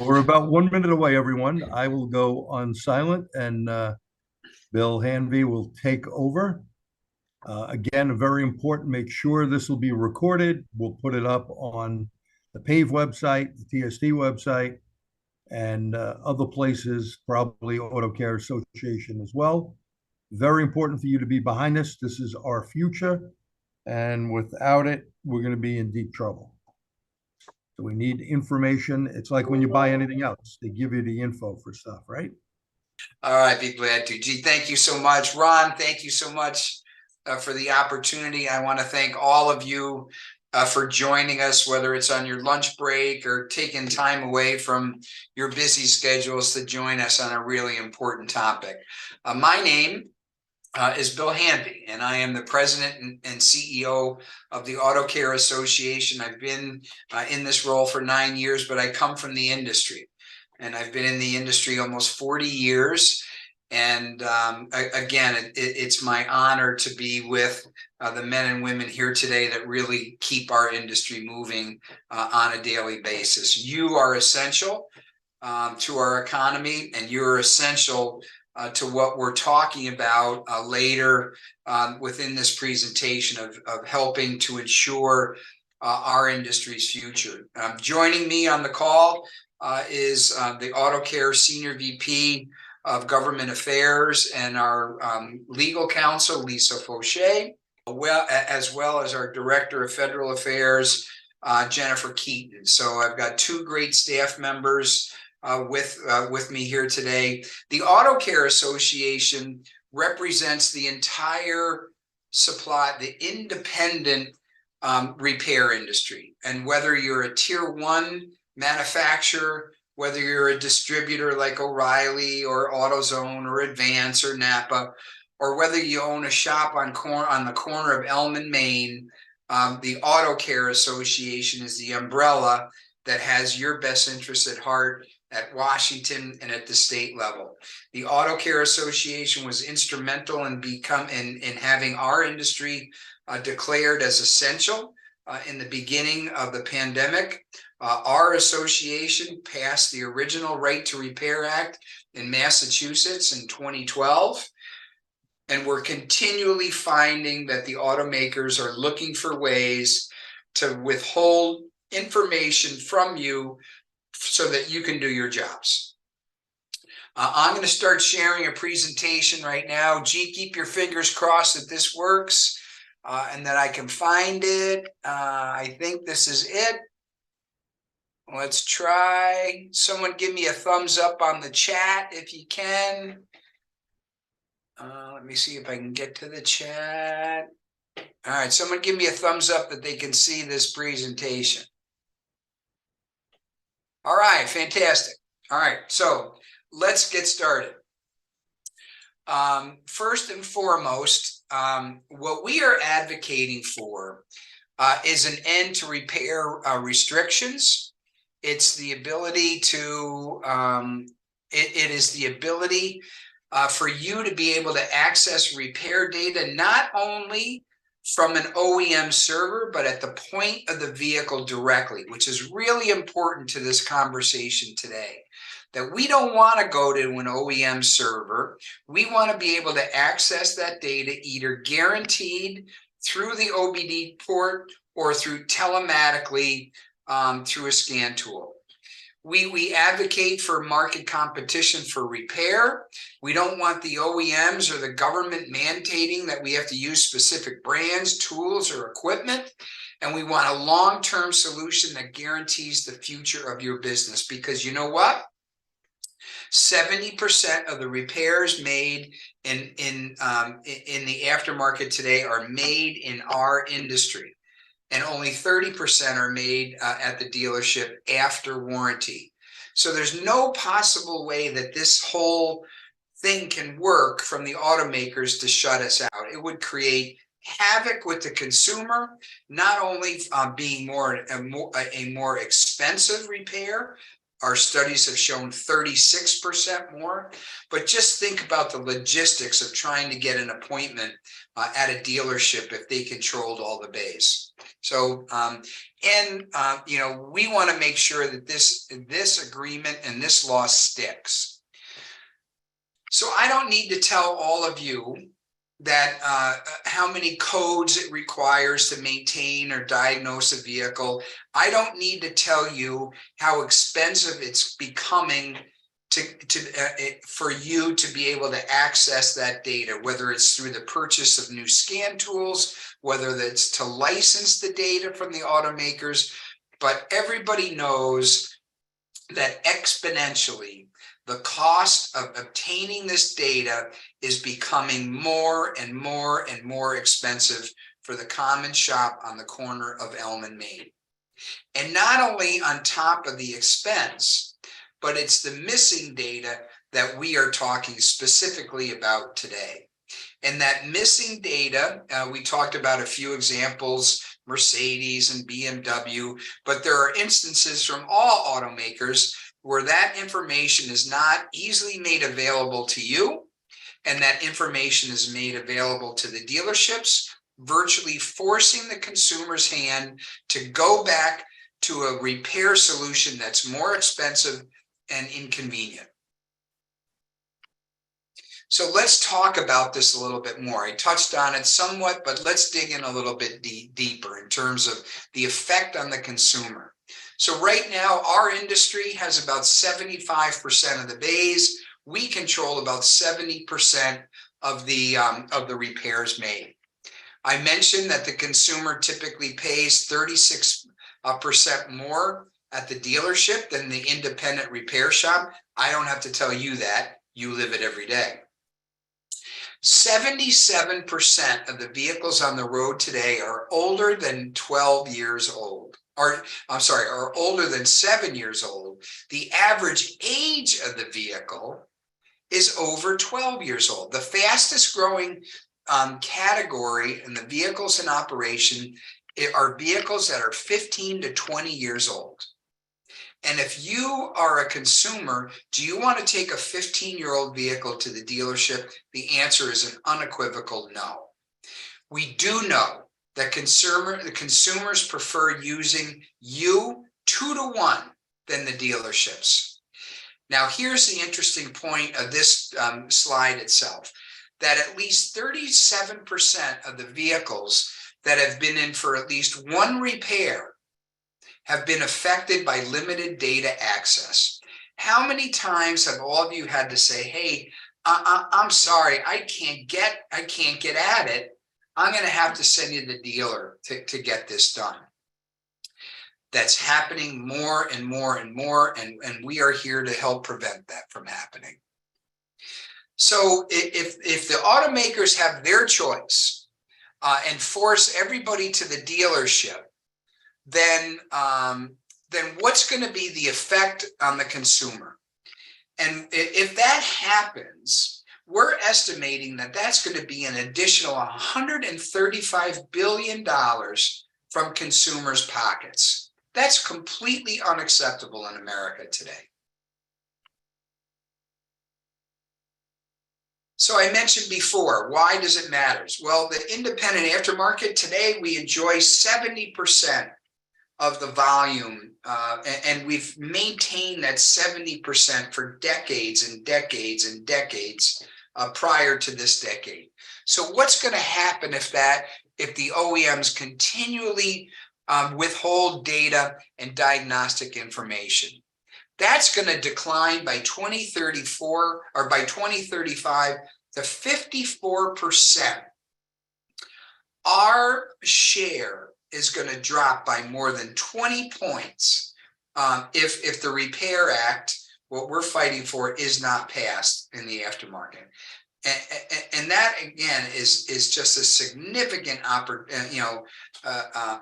We're about 1 minute away, everyone. I will go on silent and Bill Hanvey will take over. Again, very important, make sure this will be recorded. We'll put it up on the PAVE website, the TSD website, and other places, probably Auto Care Association as well. Very important for you to be behind us. This is our future, and without it, we're going to be in deep trouble. So we need information. It's like when you buy anything else, they give you the info for stuff, right? All right, be glad to. Gee, thank you so much. Ron, thank you so much for the opportunity. I want to thank all of you for joining us, whether it's on your lunch break or taking time away from your busy schedules to join us on a really important topic. My name is Bill Hanvey, and I am the president and CEO of the Auto Care Association. I've been in this role for 9 years, but I come from the industry. And I've been in the industry almost 40 years. And again, it's my honor to be with the men and women here today that really keep our industry moving on a daily basis. You are essential to our economy, and you're essential to what we're talking about later within this presentation of helping to ensure our industry's future. Joining me on the call is the Auto Care Senior VP of Government Affairs and our legal counsel, Lisa Fauché, as well as our Director of Federal Affairs, Jennifer Keaton. So I've got two great staff members with me here today. The Auto Care Association represents the entire supply, the independent repair industry. And whether you're a tier one manufacturer, whether you're a distributor like O'Reilly or AutoZone or Advance or Napa, or whether you own a shop on the corner of Elm and Maine, the Auto Care Association is the umbrella that has your best interests at heart at Washington and at the state level. The Auto Care Association was instrumental in having our industry declared as essential in the beginning of the pandemic. Our association passed the original Right to Repair Act in Massachusetts in 2012. And we're continually finding that the automakers are looking for ways to withhold information from you so that you can do your jobs. I'm going to start sharing a presentation right now. Gee, keep your fingers crossed that this works and that I can find it. I think this is it. Let's try. Someone give me a thumbs up on the chat if you can. Let me see if I can get to the chat. All right, someone give me a thumbs up that they can see this presentation. All right, fantastic. All right, so let's get started. First and foremost, what we are advocating for is an end to repair restrictions. It's the ability to, it is the ability for you to be able to access repair data, not only from an OEM server, but at the point of the vehicle directly, which is really important to this conversation today. That we don't want to go to an OEM server. We want to be able to access that data either guaranteed through the OBD port or through telematically through a scan tool. We advocate for market competition for repair. We don't want the OEMs or the government mandating that we have to use specific brands, tools, or equipment. And we want a long-term solution that guarantees the future of your business. Because you know what? 70% of the repairs made in the aftermarket today are made in our industry. And only 30% are made at the dealership after warranty. So there's no possible way that this whole thing can work from the automakers to shut us out. It would create havoc with the consumer, not only being a more expensive repair, Our studies have shown 36% more, but just think about the logistics of trying to get an appointment at a dealership if they controlled all the bays. So, you know, we want to make sure that this agreement and this law sticks. So I don't need to tell all of you that how many codes it requires to maintain or diagnose a vehicle. I don't need to tell you how expensive it's becoming for you to be able to access that data, whether it's through the purchase of new scan tools, whether that's to license the data from the automakers. But everybody knows that exponentially, the cost of obtaining this data is becoming more and more and more expensive for the common shop on the corner of Elm and Maine. And not only on top of the expense, but it's the missing data that we are talking specifically about today. And that missing data, we talked about a few examples, Mercedes and BMW, but there are instances from all automakers where that information is not easily made available to you, and that information is made available to the dealerships, virtually forcing the consumer's hand to go back to a repair solution that's more expensive and inconvenient. So let's talk about this a little bit more. I touched on it somewhat, but let's dig in a little bit deeper in terms of the effect on the consumer. So right now, our industry has about 75% of the bays. We control about 70% of the repairs made. I mentioned that the consumer typically pays 36% more at the dealership than the independent repair shop. I don't have to tell you that. You live it every day. 77% of the vehicles on the road today are older than 12 years old. Are older than 7 years old. The average age of the vehicle is over 12 years old. The fastest growing category in the vehicles in operation are vehicles that are 15 to 20 years old. And if you are a consumer, do you want to take a 15-year-old vehicle to the dealership? The answer is an unequivocal no. We do know that the consumers prefer using you 2-to-1 than the dealerships. Now, here's the interesting point of this slide itself, that at least 37% of the vehicles that have been in for at least one repair have been affected by limited data access. How many times have all of you had to say, hey, I'm sorry, I can't get at it. I'm going to have to send you the dealer to get this done. That's happening more and more and more, and we are here to help prevent that from happening. So if the automakers have their choice and force everybody to the dealership, then what's going to be the effect on the consumer? And if that happens, we're estimating that that's going to be an additional $135 billion from consumers' pockets. That's completely unacceptable in America today. So I mentioned before, why does it matter? Well, the independent aftermarket today, we enjoy 70% of the volume, and we've maintained that 70% for decades and decades and decades prior to this decade. So what's going to happen if the OEMs continually withhold data and diagnostic information? That's going to decline by 2034 or by 2035 to 54%. Our share is going to drop by more than 20 points if the Repair Act, what we're fighting for, is not passed in the aftermarket. And that again is just a significant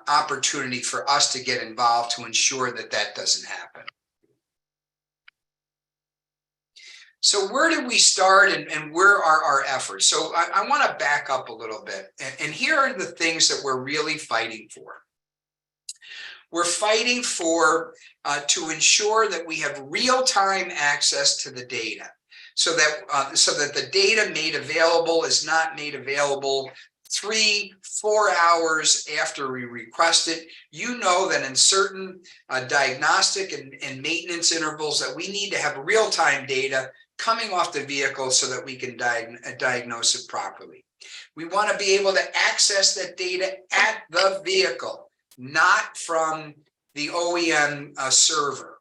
opportunity for us to get involved to ensure that that doesn't happen. So where did we start and where are our efforts? So I want to back up a little bit. And here are the things that we're really fighting for. We're fighting for to ensure that we have real-time access to the data, so that the data made available is not made available 3-4 hours after we request it. You know that in certain diagnostic and maintenance intervals that we need to have real-time data coming off the vehicle so that we can diagnose it properly. We want to be able to access that data at the vehicle, not from the OEM server,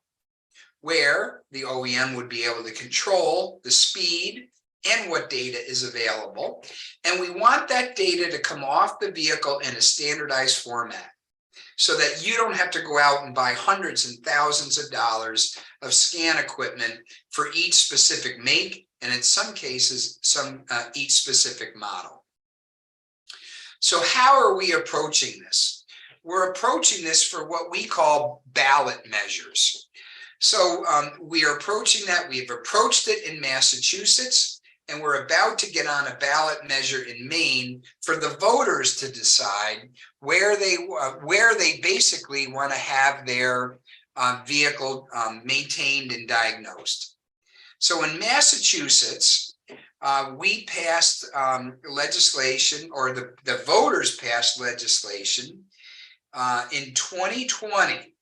where the OEM would be able to control the speed and what data is available. And we want that data to come off the vehicle in a standardized format, so that you don't have to go out and buy hundreds and thousands of dollars of scan equipment for each specific make, and in some cases, each specific model. So how are we approaching this? We're approaching this for what we call ballot measures. So we are approaching that. We've approached it in Massachusetts, and we're about to get on a ballot measure in Maine for the voters to decide where they basically want to have their vehicle maintained and diagnosed. So in Massachusetts, we passed legislation, or the voters passed legislation in 2020.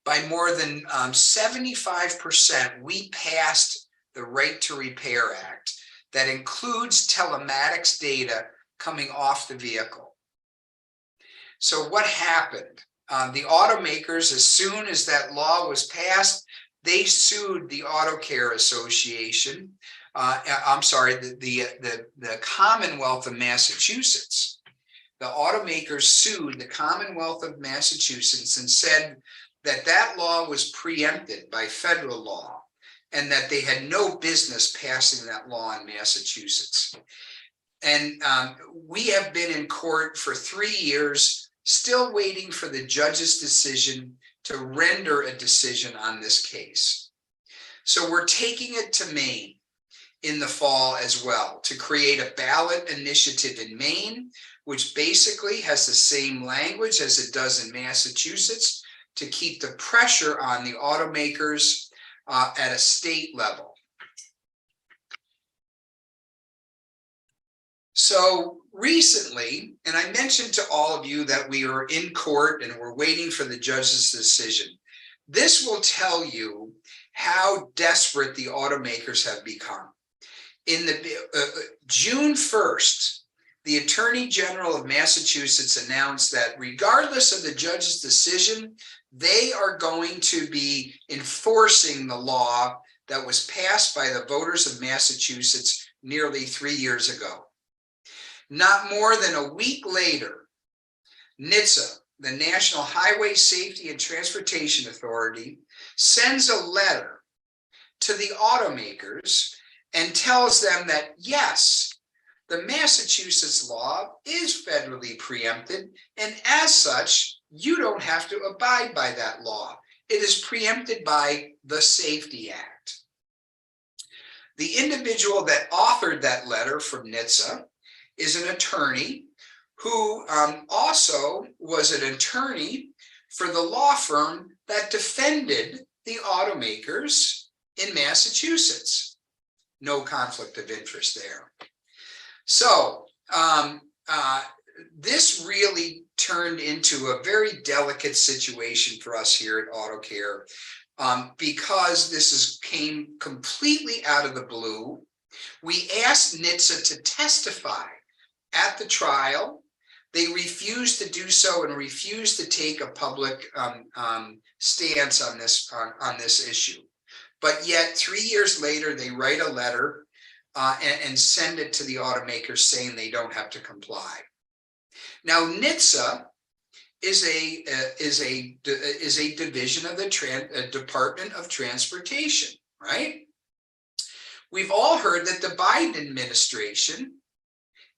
By more than 75%, we passed the Right to Repair Act that includes telematics data coming off the vehicle. So what happened? The automakers, as soon as that law was passed, they sued the Auto Care Association. I'm sorry, the Commonwealth of Massachusetts. The automakers sued the Commonwealth of Massachusetts and said that that law was preempted by federal law, and that they had no business passing that law in Massachusetts. And we have been in court for 3 years, still waiting for the judge's decision to render a decision on this case. So we're taking it to Maine in the fall as well, to create a ballot initiative in Maine, which basically has the same language as it does in Massachusetts, to keep the pressure on the automakers at a state level. So recently, and I mentioned to all of you that we are in court and we're waiting for the judge's decision. This will tell you how desperate the automakers have become. In the June 1st, the Attorney General of Massachusetts announced that regardless of the judge's decision, they are going to be enforcing the law that was passed by the voters of Massachusetts nearly 3 years ago. Not more than a week later, NHTSA, the National Highway Safety and Transportation Authority, sends a letter to the automakers and tells them that, yes, the Massachusetts law is federally preempted, and as such, you don't have to abide by that law. It is preempted by the Safety Act. The individual that authored that letter from NHTSA is an attorney who also was an attorney for the law firm that defended the automakers in Massachusetts. No conflict of interest there. So this really turned into a very delicate situation for us here at Auto Care, because this came completely out of the blue. We asked NHTSA to testify at the trial. They refused to do so and refused to take a public stance on this issue. But yet 3 years later, they write a letter and send it to the automakers saying they don't have to comply. Now, NHTSA is a division of the Department of Transportation, right? We've all heard that the Biden administration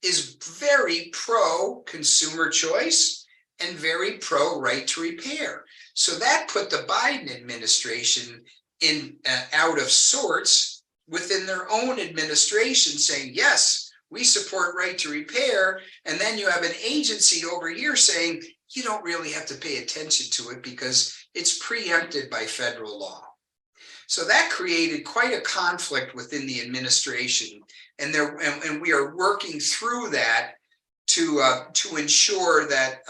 is very pro consumer choice and very pro right to repair. So that put the Biden administration in out of sorts within their own administration, saying, yes, we support right to repair. And then you have an agency over here saying, you don't really have to pay attention to it because it's preempted by federal law. So that created quite a conflict within the administration, and we are working through that to ensure that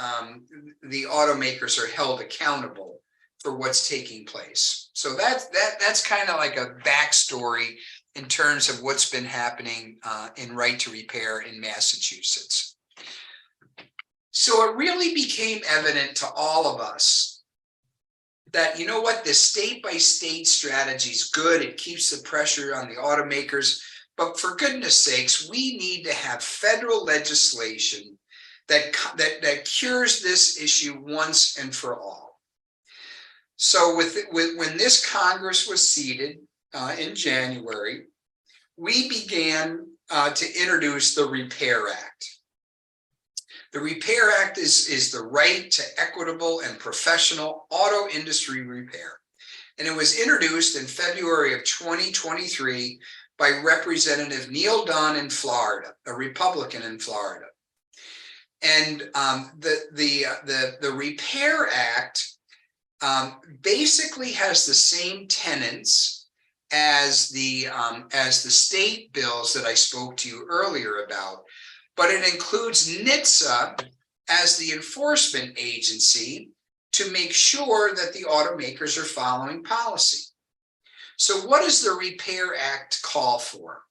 the automakers are held accountable for what's taking place. So that's kind of like a backstory in terms of what's been happening in right to repair in Massachusetts. So it really became evident to all of us that, you know what, the state-by-state strategy is good. It keeps the pressure on the automakers. But for goodness sakes, we need to have federal legislation that cures this issue once and for all. So when this Congress was seated in January, we began to introduce the Repair Act. The Repair Act is the right to equitable and professional auto industry repair. And it was introduced in February of 2023 by Representative Neil Dunn in Florida, a Republican in Florida. And the Repair Act basically has the same tenets as the state bills that I spoke to you earlier about, but it includes NHTSA as the enforcement agency to make sure that the automakers are following policy. So what does the Repair Act call for?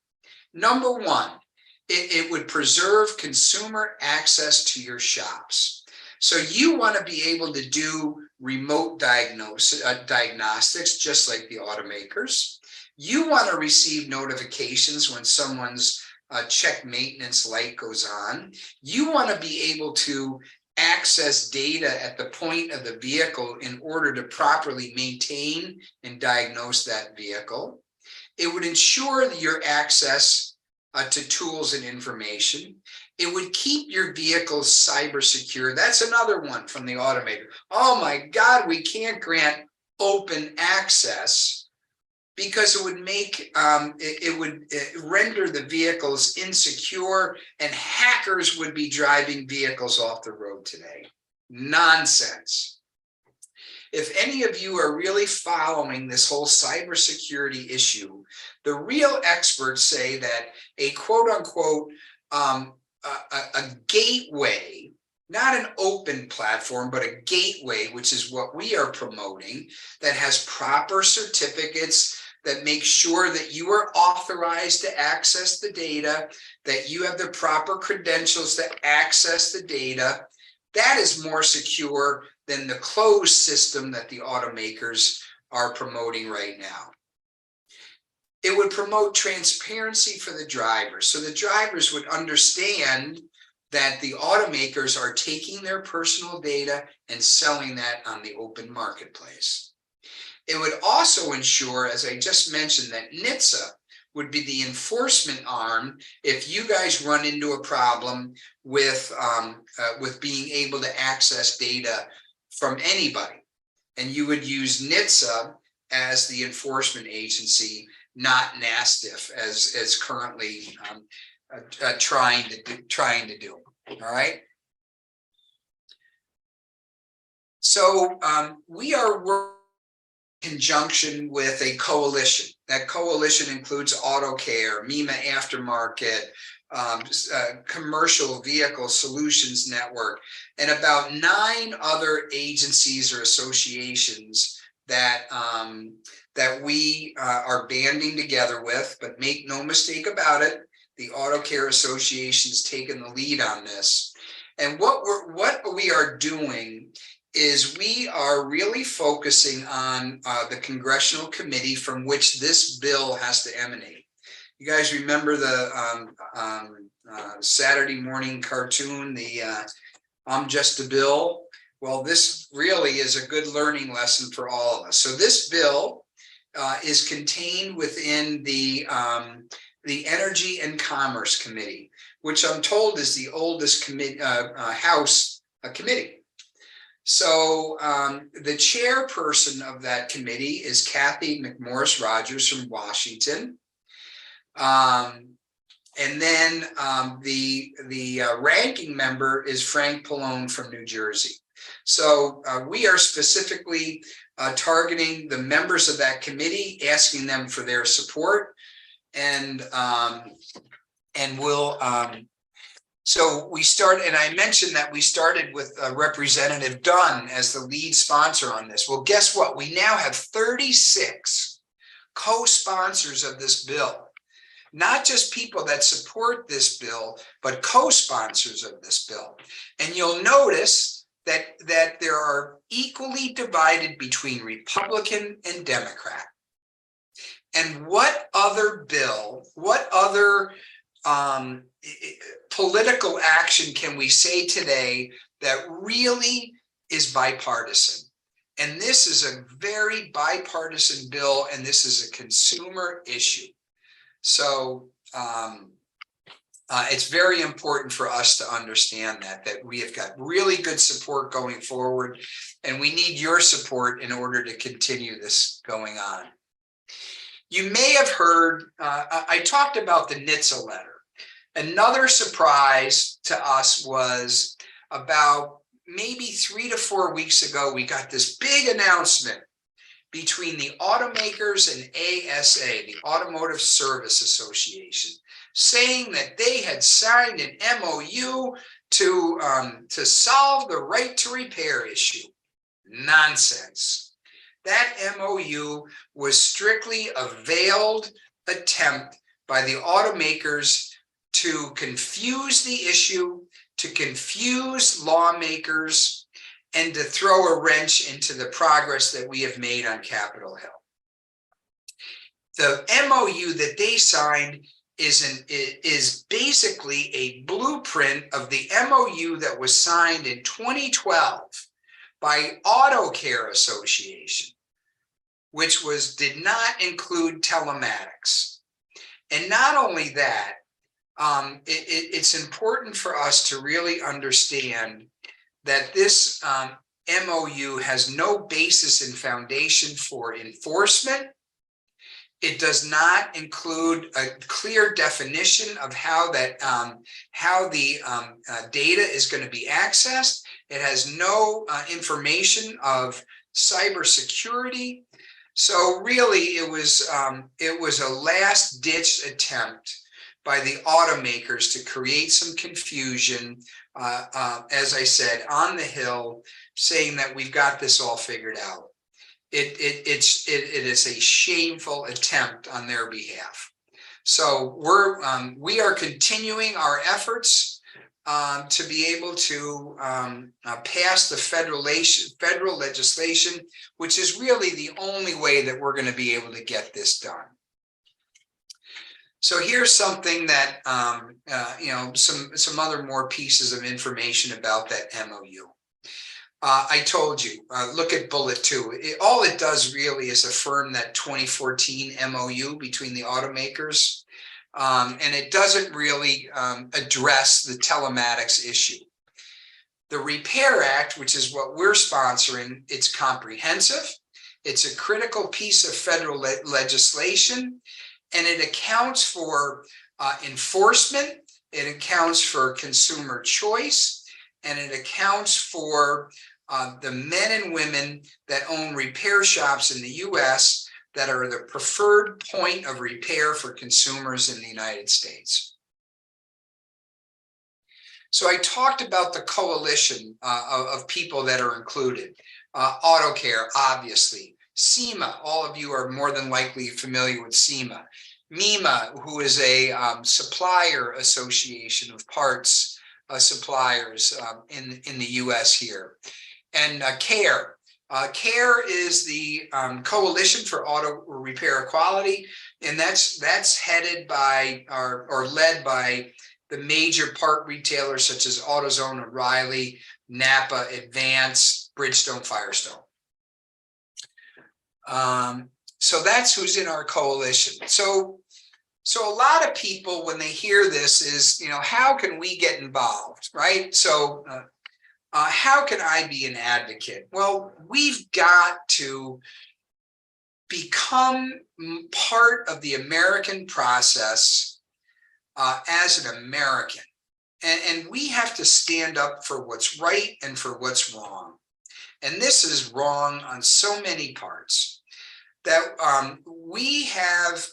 Number one, it would preserve consumer access to your shops. So you want to be able to do remote diagnostics, just like the automakers. You want to receive notifications when someone's check maintenance light goes on. You want to be able to access data at the point of the vehicle in order to properly maintain and diagnose that vehicle. It would ensure your access to tools and information. It would keep your vehicles cyber secure. That's another one from the automaker. Oh my God, we can't grant open access because it would make it would render the vehicles insecure, and hackers would be driving vehicles off the road today. Nonsense. If any of you are really following this whole cybersecurity issue, the real experts say that a quote unquote a gateway, not an open platform, but a gateway, which is what we are promoting, that has proper certificates, that make sure that you are authorized to access the data, that you have the proper credentials to access the data. That is more secure than the closed system that the automakers are promoting right now. It would promote transparency for the drivers, so the drivers would understand that the automakers are taking their personal data and selling that on the open marketplace. It would also ensure, as I just mentioned, that NHTSA would be the enforcement arm if you guys run into a problem with being able to access data from anybody. And you would use NHTSA as the enforcement agency, not NASTIF as currently trying to do. All right. So we are working in conjunction with a coalition. That coalition includes AutoCare, MEMA Aftermarket, Commercial Vehicle Solutions Network, and about 9 other agencies or associations that we are banding together with. But make no mistake about it, the AutoCare Association is taking the lead on this. And what we are doing is we are really focusing on the congressional committee from which this bill has to emanate. You guys remember the Saturday morning cartoon, the I'm Just a Bill? Well, this really is a good learning lesson for all of us. So this bill is contained within the Energy and Commerce Committee, which I'm told is the oldest House committee. So the chairperson of that committee is Kathy McMorris Rogers from Washington. And then the ranking member is Frank Pallone from New Jersey. So we are specifically targeting the members of that committee, asking them for their support, and we'll so we started, and I mentioned that we started with Representative Dunn as the lead sponsor on this. Well, guess what? We now have 36 co-sponsors of this bill. Not just people that support this bill, but co-sponsors of this bill. And you'll notice that there are equally divided between Republican and Democrat. And what other bill, what other political action can we say today that really is bipartisan? And this is a very bipartisan bill, and this is a consumer issue. So it's very important for us to understand that we have got really good support going forward, and we need your support in order to continue this going on. You may have heard, I talked about the NHTSA letter. Another surprise to us was about maybe 3 to 4 weeks ago, we got this big announcement between the automakers and ASA, the Automotive Service Association, saying that they had signed an MOU to solve the right to repair issue. Nonsense. That MOU was strictly a veiled attempt by the automakers to confuse the issue, to confuse lawmakers, and to throw a wrench into the progress that we have made on Capitol Hill. The MOU that they signed is basically a blueprint of the MOU that was signed in 2012 by AutoCare Association, which did not include telematics. And not only that, it's important for us to really understand that this MOU has no basis in foundation for enforcement. It does not include a clear definition of how the data is going to be accessed. It has no information of cybersecurity. So really, it was a last-ditch attempt by the automakers to create some confusion, as I said, on the Hill, saying that we've got this all figured out. It is a shameful attempt on their behalf. So we are continuing our efforts to be able to pass the federal legislation, which is really the only way that we're going to be able to get this done. So here's something that, some other more pieces of information about that MOU. I told you, look at bullet 2. All it does really is affirm that 2014 MOU between the automakers, and it doesn't really address the telematics issue. The Repair Act, which is what we're sponsoring, it's comprehensive. It's a critical piece of federal legislation, and it accounts for enforcement, it accounts for consumer choice, and it accounts for the men and women that own repair shops in the US that are the preferred point of repair for consumers in the United States. So I talked about the coalition of people that are included. AutoCare, obviously. SEMA, all of you are more than likely familiar with SEMA. MEMA, who is a supplier association of parts suppliers in the US here. And CARE. CARE is the Coalition for Auto Repair Equality, and that's headed by or led by the major part retailers such as AutoZone, O'Reilly, Napa, Advance, Bridgestone, Firestone. So that's who's in our coalition. So a lot of people, when they hear this, is, how can we get involved, right? So how can I be an advocate? Well, we've got to become part of the American process as an American. And we have to stand up for what's right and for what's wrong. And this is wrong on so many parts that we have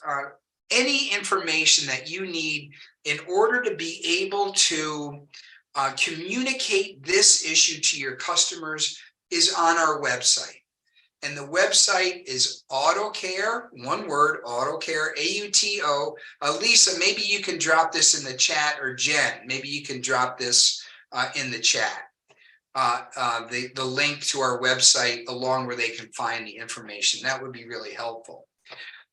any information that you need in order to be able to communicate this issue to your customers is on our website. And the website is AutoCare, one word, AutoCare, AUTO. Lisa, maybe you can drop this in the chat, or Jen, maybe you can drop this in the chat. The link to our website along where they can find the information. That would be really helpful.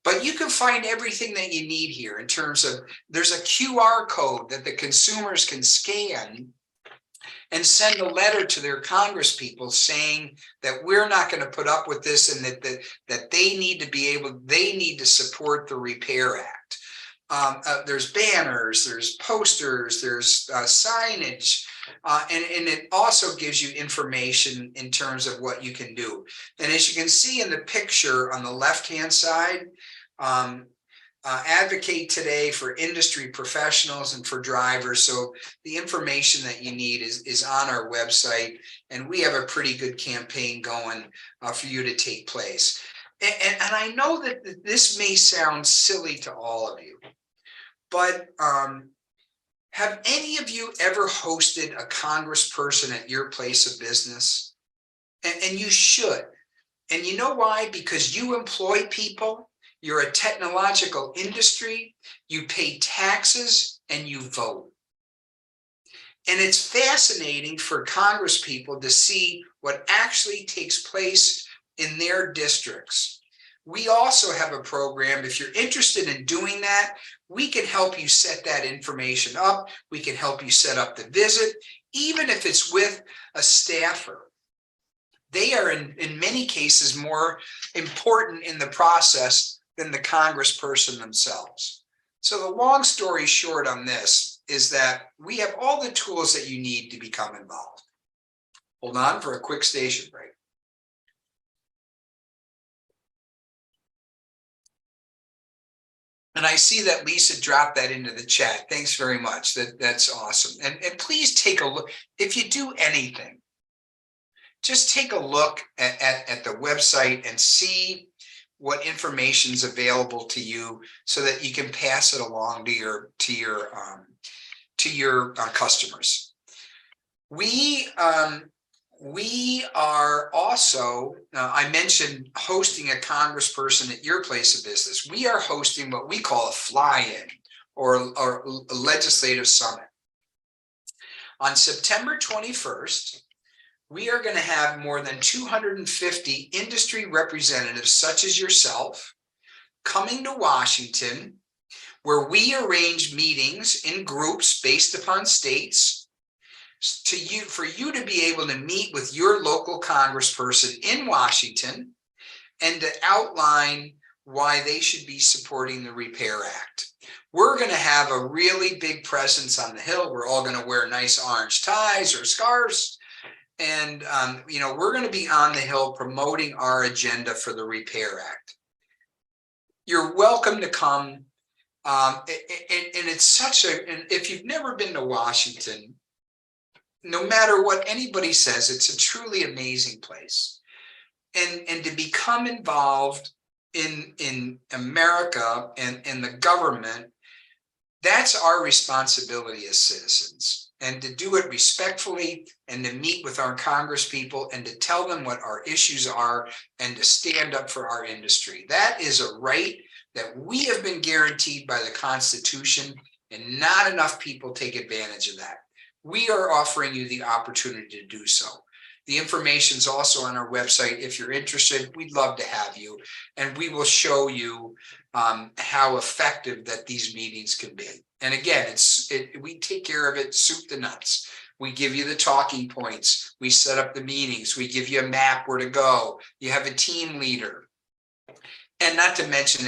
But you can find everything that you need here in terms of, there's a QR code that the consumers can scan and send a letter to their congresspeople saying that we're not going to put up with this, and that they need to support the Repair Act. There's banners, there's posters, there's signage, and it also gives you information in terms of what you can do. And as you can see in the picture on the left-hand side, advocate today for industry professionals and for drivers. So the information that you need is on our website, and we have a pretty good campaign going for you to take place. And I know that this may sound silly to all of you, but have any of you ever hosted a congressperson at your place of business? And you should. And you know why? Because you employ people. You're a technological industry, you pay taxes, and you vote. And it's fascinating for congresspeople to see what actually takes place in their districts. We also have a program. If you're interested in doing that, we can help you set that information up. We can help you set up the visit, even if it's with a staffer. They are in many cases more important in the process than the congressperson themselves. So the long story short on this is that we have all the tools that you need to become involved. Hold on for a quick station break. And I see that Lisa dropped that into the chat. Thanks very much. That's awesome. And please take a look. If you do anything, just take a look at the website and see what information is available to you, so that you can pass it along to your customers. We are also, I mentioned hosting a congressperson at your place of business. We are hosting what we call a fly-in or a legislative summit. On September 21st, we are going to have more than 250 industry representatives, such as yourself, coming to Washington, where we arrange meetings in groups based upon states for you to be able to meet with your local congressperson in Washington and to outline why they should be supporting the Repair Act. We're going to have a really big presence on the Hill. We're all going to wear nice orange ties or scarves. And, we're going to be on the Hill promoting our agenda for the Repair Act. You're welcome to come. And it's and if you've never been to Washington, no matter what anybody says, it's a truly amazing place. And to become involved in America and the government, that's our responsibility as citizens. And to do it respectfully, and to meet with our congresspeople and to tell them what our issues are, and to stand up for our industry. That is a right that we have been guaranteed by the Constitution, and not enough people take advantage of that. We are offering you the opportunity to do so. The information is also on our website. If you're interested, we'd love to have you, and we will show you how effective that these meetings can be. And again, we take care of it soup to nuts. We give you the talking points. We set up the meetings. We give you a map where to go. You have a team leader. And not to mention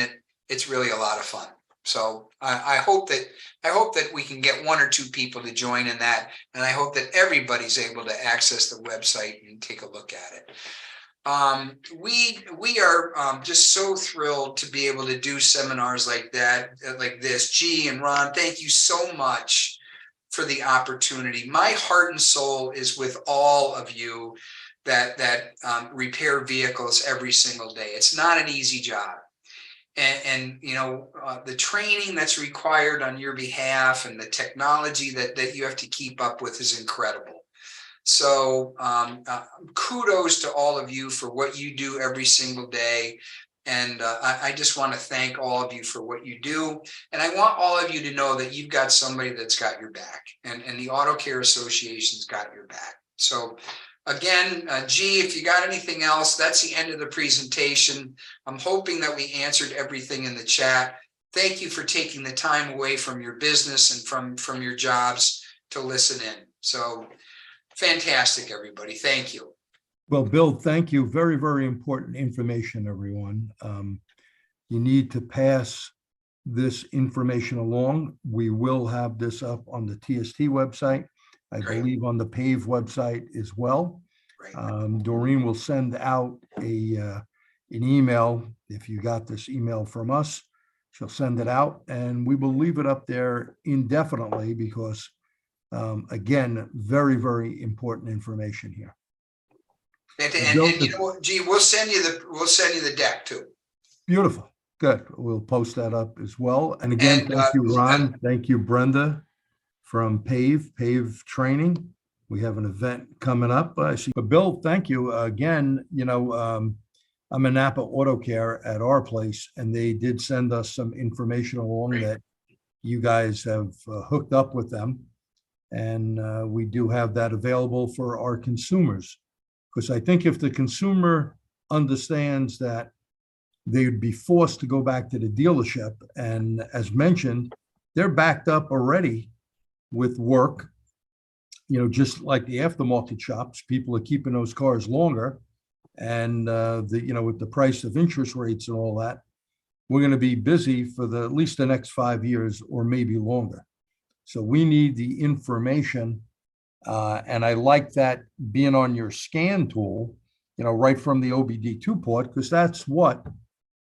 it's really a lot of fun. So I hope that we can get 1 or 2 people to join in that. And I hope that everybody's able to access the website and take a look at it. We are just so thrilled to be able to do seminars like that, like this. G and Ron, thank you so much for the opportunity. My heart and soul is with all of you that repair vehicles every single day. It's not an easy job. And you know, the training that's required on your behalf and the technology that you have to keep up with is incredible. So kudos to all of you for what you do every single day. And I just want to thank all of you for what you do. And I want all of you to know that you've got somebody that's got your back, and the Auto Care Association's got your back. So again, G, if you got anything else, that's the end of the presentation. I'm hoping that we answered everything in the chat. Thank you for taking the time away from your business and from your jobs to listen in. So fantastic, everybody. Thank you. Well, Bill, thank you. Very, very important information, everyone. You need to pass this information along. We will have this up on the TST website. I Great. believe on the PAVE website as well. Right. Doreen will send out an email. If you got this email from us, she'll send it out, and we will leave it up there indefinitely because, again, very, very important information here. And you know what, G, we'll send you the deck too. Beautiful. Good. We'll post that up as well. And again, thank you, Ron. Thank you, Brenda, from PAVE Training. We have an event coming up. I see. But Bill, thank you again. You know, I'm in Napa Auto Care at our place, and they did send us some information along that you guys have hooked up with them. And we do have that available for our consumers. Because I think if the consumer understands that they would be forced to go back to the dealership, and as mentioned, they're backed up already with work, you know, just like the aftermarket shops, people are keeping those cars longer. And you know, with the price of interest rates and all that, we're going to be busy for at least the next 5 years or maybe longer. So we need the information. And I like that being on your scan tool, you know, right from the OBD2 port, because that's what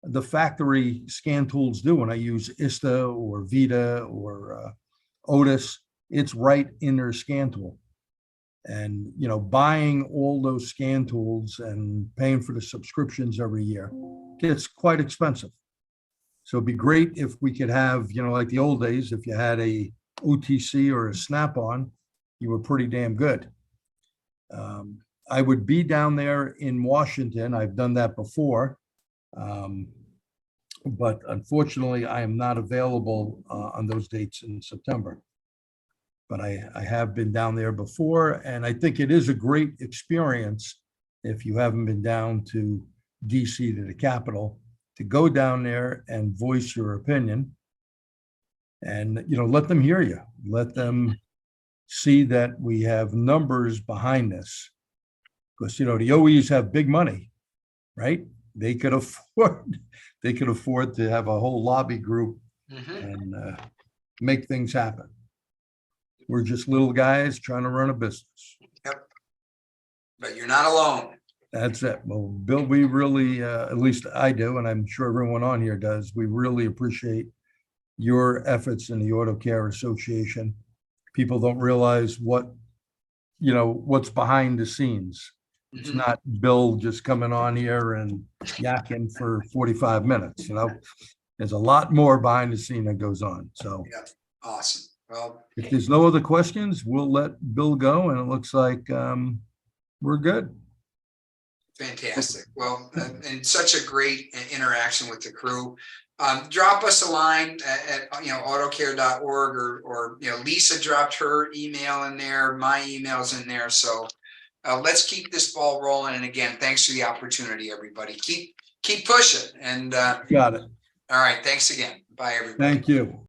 the factory scan tools do. When I use ISTA or Vita or Otis, it's right in their scan tool. And, you know, buying all those scan tools and paying for the subscriptions every year gets quite expensive. So it'd be great if we could have, you know, like the old days, if you had a OTC or a Snap-on, you were pretty damn good. I would be down there in Washington. I've done that before. But unfortunately, I am not available on those dates in September. But I have been down there before, and I think it is a great experience if you haven't been down to DC, to the Capitol, to go down there and voice your opinion. And, you know, let them hear you. Let them see that we have numbers behind this, because, you know, the OEs have big money, right? They could afford to have a whole lobby group and make things happen. We're just little guys trying to run a business. Yep. But you're not alone. That's it. Well, Bill, we really, at least I do, and I'm sure everyone on here does, we really appreciate your efforts in the Auto Care Association. People don't realize what, you know, what's behind the scenes. It's not Bill just coming on here and yakking for 45 minutes, you know. There's a lot more behind the scene that goes on. So yeah, awesome. Well, if there's no other questions, we'll let Bill go, and it looks like we're good. Fantastic. Well, and such a great interaction with the crew. Drop us a line at autocare.org, or Lisa dropped her email in there. My email's in there. So let's keep this ball rolling. And again, thanks for the opportunity, everybody. Keep pushing. And got it. All right. Thanks again. Bye, everybody. Thank you.